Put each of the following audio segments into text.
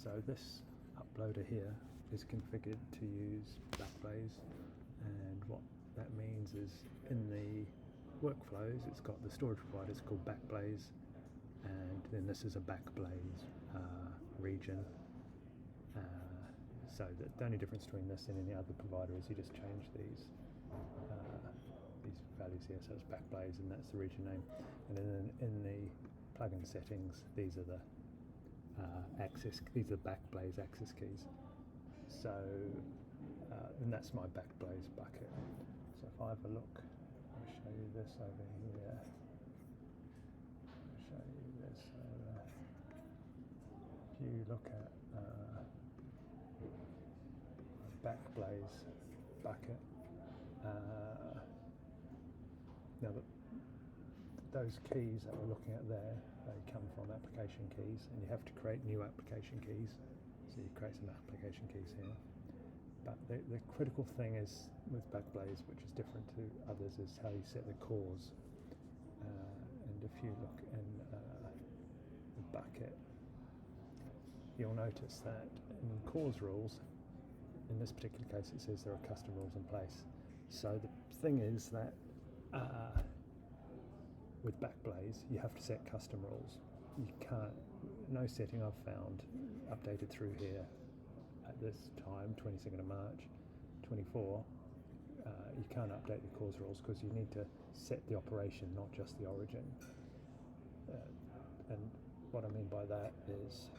So this uploader here is configured to use Backblaze, and what that means is in the workflows it's got the storage providers called Backblaze, and then this is a Backblaze region. So the only difference between this and any other provider is you just change these values here. So it's Backblaze, and that's the region name. And then in the plugin settings, these are the these are Backblaze access keys. So and that's my Backblaze bucket. So if I have a look, I'll show you this over here. I'll show you this. If you look at Backblaze bucket, now those keys that we're looking at there, they come from application keys, and you have to create new application keys. So you create some application keys here. But the critical thing is with Backblaze, which is different to others, is how you set the cores. And if you look in the bucket, you'll notice that in cores rules, in this particular case it says there are custom rules in place. So the thing is that with Backblaze you have to set custom rules. You can't, no setting I've found updated through here at this time, 22nd of March 24, you can't update the cores rules because you need to set the operation, not just the origin. And what I mean by that is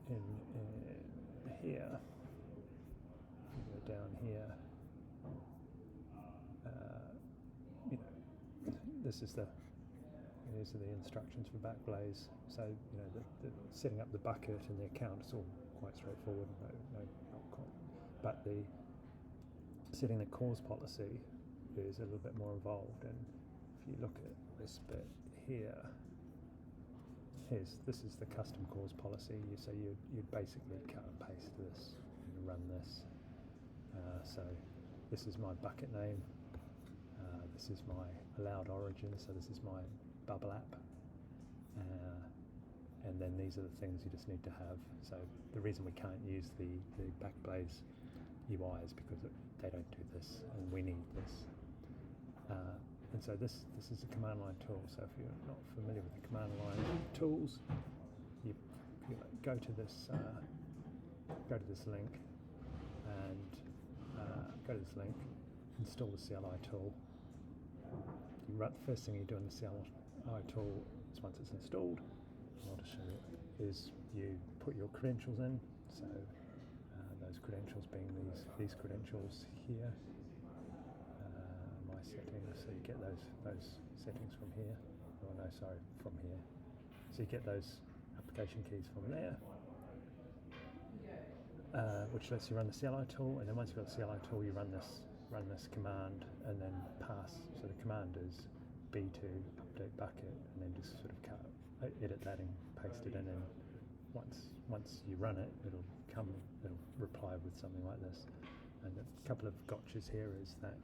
in here, you go down here, these are the instructions for Backblaze. So the setting up the bucket and the account is all quite straightforward. But the setting the cores policy is a little bit more involved. And if you look at this bit here, this is the custom cores policy. So you'd basically cut and paste this and run this. So this is my bucket name. This is my allowed origin, so this is my bubble app, and then these are the things you just need to have. So the reason we can't use the Backblaze UI is because they don't do this, and we need this. And so this is a command line tool. So if you're not familiar with the command line tools, you go to this link, and install the CLI tool. The first thing you do in the CLI tool is, once it's installed, I'll just show you, is you put your credentials in. So those credentials being these credentials here, my settings. So you get those settings from here. Oh no, sorry, from here. So you get those application keys from there, which lets you run the CLI tool. And then once you've got the CLI tool, you run this command and then pass. So the command is b2 update bucket, and then just sort of edit that and paste it in. And once you run it, it'll reply with something like this. And a couple of gotchas here is that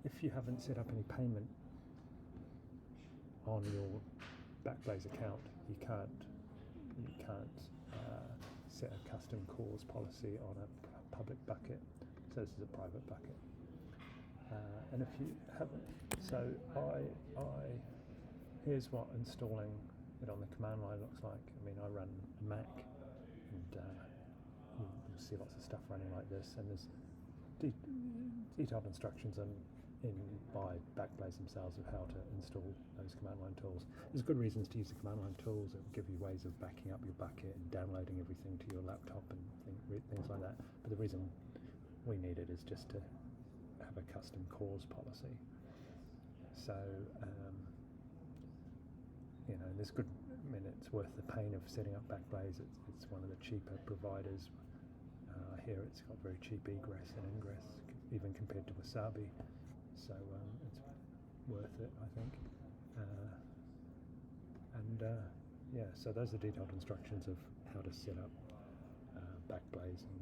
if you haven't set up any payment on your Backblaze account, you can't set a custom cores policy on a public bucket. So this is a private bucket. And if you haven't, so here's what installing it on the command line looks like. I mean, I run a Mac, and you'll see lots of stuff running like this, and there's detailed instructions by Backblaze themselves of how to install those command line tools. There's good reasons to use the command line tools. It will give you ways of backing up your bucket and downloading everything to your laptop and things like that. But the reason we need it is just to have a custom cores policy. So there's good. I mean, it's worth the pain of setting up Backblaze. It's one of the cheaper providers. Here it's got very cheap egress and ingress, even compared to Wasabi. So it's worth it, I think. So those are detailed instructions of how to set up Backblaze and